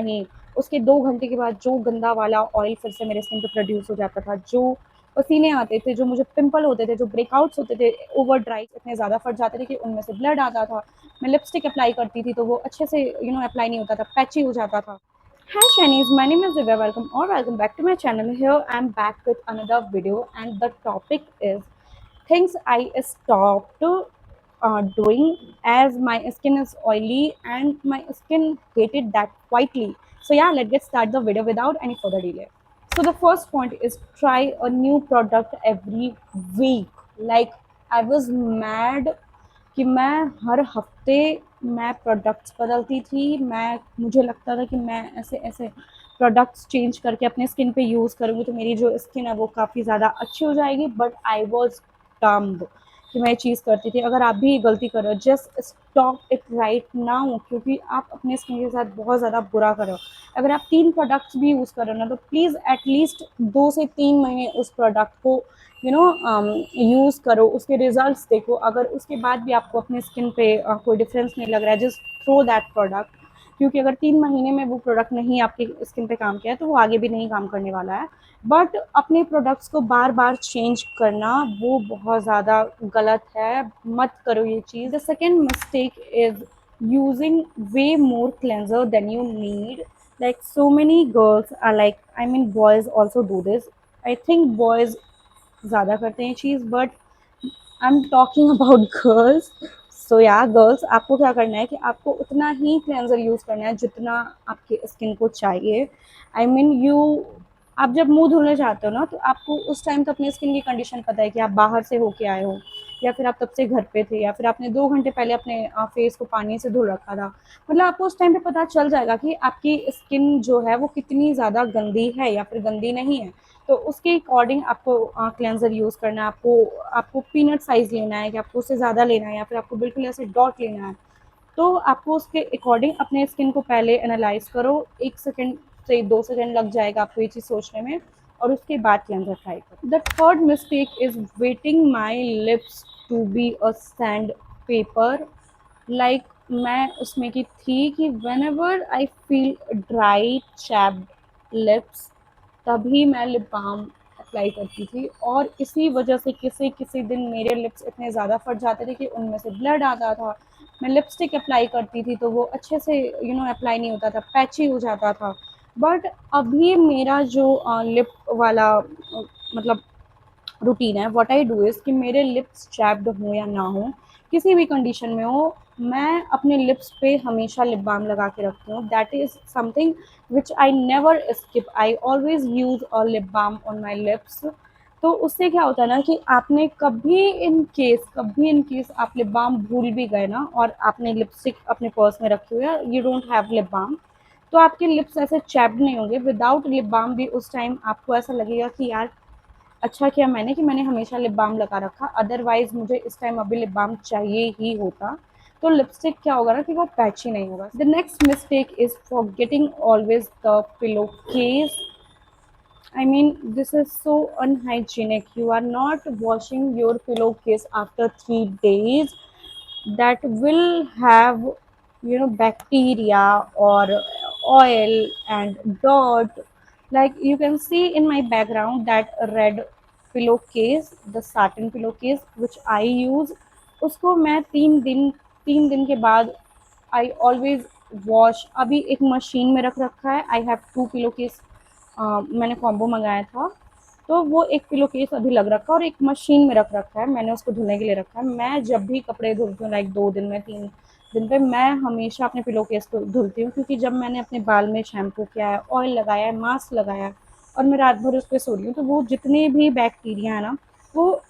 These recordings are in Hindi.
नहीं, उसके 2 घंटे के बाद जो गंदा वाला ऑयल फिर से मेरे स्किन पे प्रोड्यूस हो जाता था, जो पसीने आते थे, जो मुझे पिंपल होते थे, जो ब्रेकआउट्स होते थे, ओवर ड्राई इतने ज़्यादा फट जाते थे कि उनमें से ब्लड आता था। मैं लिपस्टिक अप्लाई करती थी तो वो अच्छे से अप्लाई नहीं होता था, पैची हो जाता था। Hi Chinese, my name is Divya. Welcome or welcome back to my channel. Here I'm back with another video, and the topic is things I stopped doing as my skin is oily and my skin hated that quietly. So yeah, let's get start the video without any further delay. So the first point is try a new product every week. Like I was mad कि मैं हर हफ्ते मैं प्रोडक्ट्स बदलती थी। मुझे लगता था कि मैं ऐसे ऐसे प्रोडक्ट्स चेंज करके अपने स्किन पे यूज़ करूँगी तो मेरी जो स्किन है वो काफ़ी ज़्यादा अच्छी हो जाएगी। बट आई वॉज डम्ब कि मैं ये चीज़ करती थी। अगर आप भी ये गलती करो, just stop it right now, क्योंकि आप अपने स्किन के साथ बहुत ज़्यादा बुरा करो। अगर आप 3 प्रोडक्ट्स भी यूज़ करो ना तो प्लीज़ एटलीस्ट 2 से 3 महीने उस प्रोडक्ट को यूज़ करो, उसके रिजल्ट्स देखो। अगर उसके बाद भी आपको अपने स्किन पे कोई डिफरेंस नहीं लग रहा है, जस्ट थ्रो दैट प्रोडक्ट, क्योंकि अगर 3 महीने में वो प्रोडक्ट नहीं आपकी स्किन पे काम किया है तो वो आगे भी नहीं काम करने वाला है। बट अपने प्रोडक्ट्स को बार बार चेंज करना वो बहुत ज़्यादा गलत है, मत करो ये चीज़। The second mistake is using way more cleanser than you need. Like so many girls are like, I mean boys also do this. I think boys ज़्यादा करते हैं चीज़, but I am talking about girls. So या गर्ल्स, आपको क्या करना है कि आपको उतना ही क्लेंजर यूज़ करना है जितना आपके स्किन को चाहिए। आई मीन आप जब मुंह धुलने जाते हो ना तो आपको उस टाइम तो अपनी स्किन की कंडीशन पता है कि आप बाहर से होके आए हो या फिर आप तब से घर पे थे या फिर आपने 2 घंटे पहले अपने फेस को पानी से धुल रखा था। मतलब आपको उस टाइम पे पता चल जाएगा कि आपकी स्किन जो है वो कितनी ज़्यादा गंदी है या फिर गंदी नहीं है। तो उसके अकॉर्डिंग आपको क्लेंजर यूज़ करना है। आपको आपको पीनट साइज़ लेना है कि आपको उससे ज़्यादा लेना है या फिर आपको बिल्कुल ऐसे डॉट लेना है। तो आपको उसके अकॉर्डिंग अपने स्किन को पहले एनालाइज करो। 1 सेकंड से 2 सेकंड लग जाएगा आपको ये चीज़ सोचने में, और उसके बाद क्लेंजर ट्राई करो। The third mistake is wetting my lips to be a sandpaper. Like मैं उसमें की थी कि whenever I feel dry chapped lips तभी मैं लिप बाम अप्लाई करती थी, और इसी वजह से किसी किसी दिन मेरे लिप्स इतने ज़्यादा फट जाते थे कि उनमें से ब्लड आता था। मैं लिपस्टिक अप्लाई करती थी तो वो अच्छे से अप्लाई नहीं होता था, पैची हो जाता था। बट अभी मेरा जो लिप वाला मतलब रूटीन है, व्हाट आई डू इज़ कि मेरे लिप्स चैप्ड हों या ना हो, किसी भी कंडीशन में हो, मैं अपने लिप्स पे हमेशा लिप बाम लगा के रखती हूँ। That is something which I never skip. I always use a lip balm on my lips. तो उससे क्या होता है ना कि आपने कभी इन केस आप लिप बाम भूल भी गए ना और आपने लिपस्टिक अपने पर्स में रखी हुई है, you don't have lip balm, तो आपके लिप्स ऐसे चैप्ड नहीं होंगे। विदाउट लिप बाम भी उस टाइम आपको ऐसा लगेगा कि यार अच्छा किया मैंने कि मैंने हमेशा लिप बाम लगा रखा, अदरवाइज मुझे इस टाइम अभी लिप बाम चाहिए ही होता। तो लिपस्टिक क्या होगा ना कि वो पैची नहीं होगा। The next mistake is forgetting always the pillow case. I mean, this is so unhygienic. You are not washing your pillowcase after 3 days. That will have, bacteria or oil and dirt. Like you can see in my background that red pillowcase, the satin pillowcase which I use, उसको मैं 3 दिन के बाद आई ऑलवेज वॉश। अभी एक मशीन में रख रखा है। आई हैव 2 पिलो केस, मैंने कॉम्बो मंगाया था, तो वो एक पिलो केस अभी लग रखा है और एक मशीन में रख रखा है, मैंने उसको धुलने के लिए रखा है। मैं जब भी कपड़े धुलती हूँ लाइक 2 दिन में 3 दिन पे, मैं हमेशा अपने पिलो केस को धुलती हूँ, क्योंकि जब मैंने अपने बाल में शैम्पू किया है, ऑयल लगाया है, मास्क लगाया है और मैं रात भर उस पर सो रही हूँ, तो वो जितने भी बैक्टीरिया है ना, वो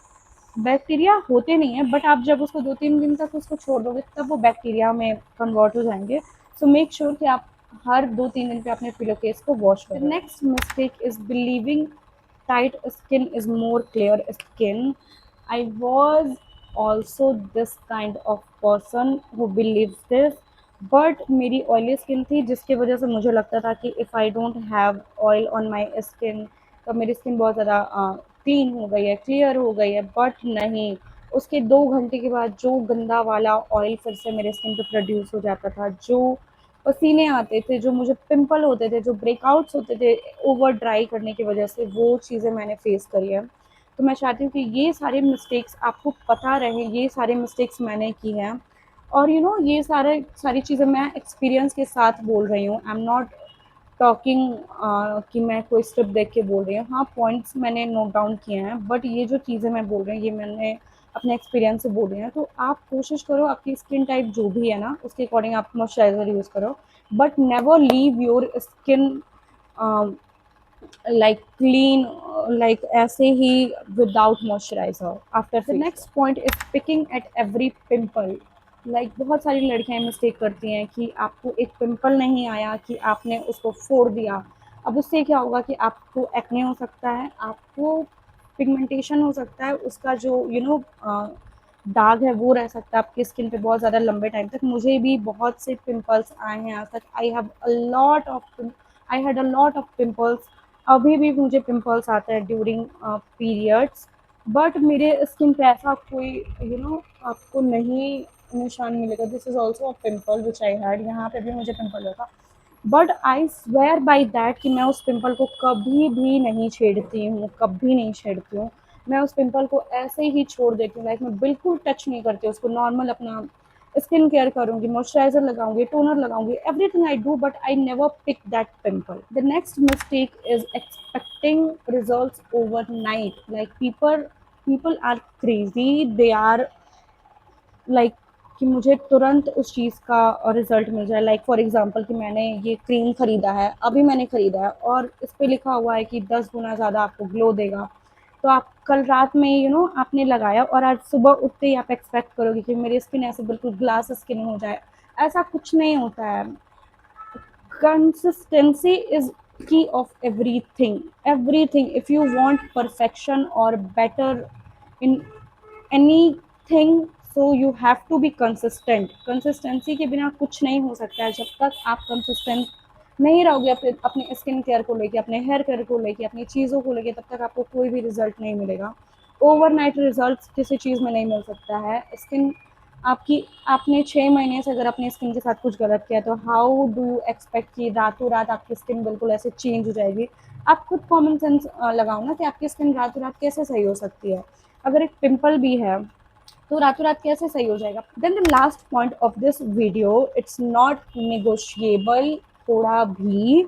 बैक्टीरिया होते नहीं है, बट आप जब उसको 2-3 दिन तक उसको छोड़ दोगे तब वो बैक्टीरिया में कन्वर्ट हो जाएंगे। सो मेक श्योर कि आप हर 2-3 दिन पे अपने पिलो केस को वॉश करें। Next mistake is believing tight skin is more clear skin. I was also this kind of person who believes this, but मेरी ऑयली स्किन थी जिसकी वजह से मुझे लगता था कि if I don't have oil on my skin तो मेरी स्किन बहुत ज़्यादा क्लीन हो गई है, क्लियर हो गई है। बट नहीं, उसके 2 घंटे के बाद जो गंदा वाला ऑयल फिर से मेरे स्किन पे प्रोड्यूस हो जाता था, जो पसीने आते थे, जो मुझे पिंपल होते थे, जो ब्रेकआउट्स होते थे ओवर ड्राई करने की वजह से, वो चीज़ें मैंने फेस करी है। तो मैं चाहती हूँ कि ये सारे मिस्टेक्स आपको पता रहे, ये सारे मिस्टेक्स मैंने की हैं। और ये सारी चीज़ें मैं एक्सपीरियंस के साथ बोल रही हूँ। आई एम नॉट टॉकिंग कि मैं कोई स्क्रिप्ट देख के बोल रही हूँ। हाँ, पॉइंट्स मैंने नोट डाउन किए हैं, बट ये जो चीज़ें मैं बोल रही हूँ, ये मैंने अपने एक्सपीरियंस से बोल रही हूँ। तो आप कोशिश करो, आपकी स्किन टाइप जो भी है ना, उसके अकॉर्डिंग आप मॉइस्चराइज़र यूज़ करो, but never leave your skin like clean, like ऐसे ही without moisturizer after the next point is picking at every pimple. like बहुत सारी लड़कियां मिस्टेक करती हैं कि आपको एक पिंपल नहीं आया कि आपने उसको फोड़ दिया। अब उससे क्या होगा कि आपको एक्ने हो सकता है, आपको पिगमेंटेशन हो सकता है, उसका जो दाग है वो रह सकता है आपकी स्किन पे बहुत ज़्यादा लंबे टाइम तक। मुझे भी बहुत से पिंपल्स आए हैं आज तक। I had a lot of pimples. अभी भी मुझे पिंपल्स आते हैं ड्यूरिंग पीरियड्स, बट मेरे स्किन पे ऐसा कोई आपको नहीं निशान मिलेगा। This is also a pimple which I had, यहाँ पे भी मुझे पिंपल होता, but I swear by that कि मैं उस पिंपल को कभी भी नहीं छेड़ती हूँ, कभी नहीं छेड़ती हूँ। मैं उस पिंपल को ऐसे ही छोड़ देती हूँ, लाइक मैं बिल्कुल टच नहीं करती उसको। नॉर्मल अपना स्किन केयर करूँगी, मॉइस्चराइजर लगाऊंगी, टोनर लगाऊंगी, everything I do, but I never pick that pimple. The next mistake is expecting results overnight. Like people are crazy, they are like कि मुझे तुरंत उस चीज़ का रिज़ल्ट मिल जाए। लाइक फॉर एग्ज़ाम्पल कि मैंने ये क्रीम ख़रीदा है, अभी मैंने ख़रीदा है और इस पे लिखा हुआ है कि 10 गुना ज़्यादा आपको ग्लो देगा। तो आप कल रात में आपने लगाया और आज सुबह उठते ही आप एक्सपेक्ट करोगे कि मेरी स्किन ऐसे बिल्कुल ग्लास स्किन हो जाए। ऐसा कुछ नहीं होता है। Consistency is key of everything. If you want perfection or better in anything, so you have to be consistent. Consistency के बिना कुछ नहीं हो सकता है। जब तक आप कंसिस्टेंट नहीं रहोगे अपने स्किन केयर को लेके, अपने हेयर केयर को लेके, अपनी चीज़ों को लेके, तब तक आपको कोई भी रिजल्ट नहीं मिलेगा। ओवरनाइट रिजल्ट किसी चीज़ में नहीं मिल सकता है। स्किन आपकी आपने 6 महीने से अगर अपनी स्किन के साथ कुछ गलत किया, तो हाउ डू यू एक्सपेक्ट कि रातों रात आपकी स्किन बिल्कुल ऐसे चेंज हो जाएगी। आप खुद कॉमन सेंस लगाओ ना कि आपकी स्किन रातों रात कैसे सही हो सकती है। अगर एक पिंपल भी है तो रातों रात कैसे सही हो जाएगा। Then the last point of this video, it's not negotiable थोड़ा भी।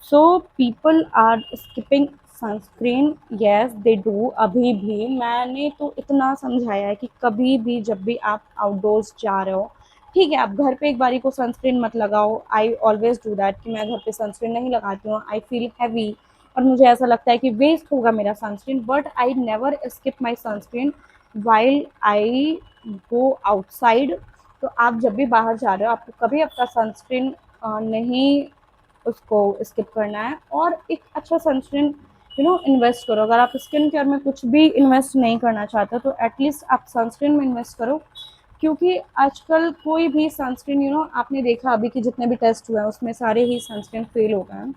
So people are skipping sunscreen, yes they do. अभी भी मैंने तो इतना समझाया है कि कभी भी जब भी आप आउटडोर्स जा रहे हो, ठीक है, आप घर पे एक बारी को सनस्क्रीन मत लगाओ। आई ऑलवेज डू दैट कि मैं घर पे सनस्क्रीन नहीं लगाती हूँ। आई फील हैवी और मुझे ऐसा लगता है कि वेस्ट होगा मेरा sunscreen, but I never skip my sunscreen while I go outside. तो आप जब भी बाहर जा रहे हो, आपको कभी आपका सनस्क्रीन नहीं उसको स्किप करना है। और एक अच्छा सनस्क्रीन इन्वेस्ट करो। अगर आप स्किन केयर में कुछ भी इन्वेस्ट नहीं करना चाहते तो एटलीस्ट आप सनस्क्रीन में इन्वेस्ट करो, क्योंकि आजकल कोई भी सनस्क्रीन आपने देखा अभी कि जितने भी टेस्ट हुए हैं उसमें सारे ही सनस्क्रीन फेल हो गए हैं।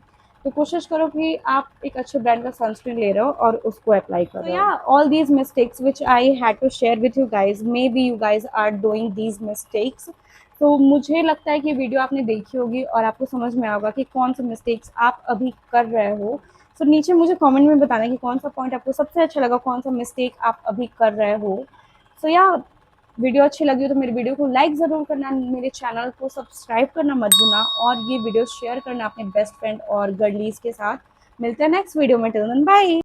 तो कोशिश करो कि आप एक अच्छे ब्रांड का सनस्क्रीन ले रहे हो और उसको अप्लाई कर रहे हो। या all these mistakes which I had to share with you guys, maybe you guys are doing these mistakes. तो मुझे लगता है कि वीडियो आपने देखी होगी और आपको समझ में आएगा कि कौन से मिस्टेक्स आप अभी कर रहे हो। सो नीचे मुझे कमेंट में बताना कि कौन सा पॉइंट आपको सबसे अच्छा लगा, कौन सा मिस्टेक आप अभी कर रहे हो। सो या वीडियो अच्छी लगी हो तो मेरी वीडियो को लाइक ज़रूर करना, मेरे चैनल को सब्सक्राइब करना मत भूलना और ये वीडियो शेयर करना अपने बेस्ट फ्रेंड और गर्लीज के साथ। मिलते हैं नेक्स्ट वीडियो में। Till then bye.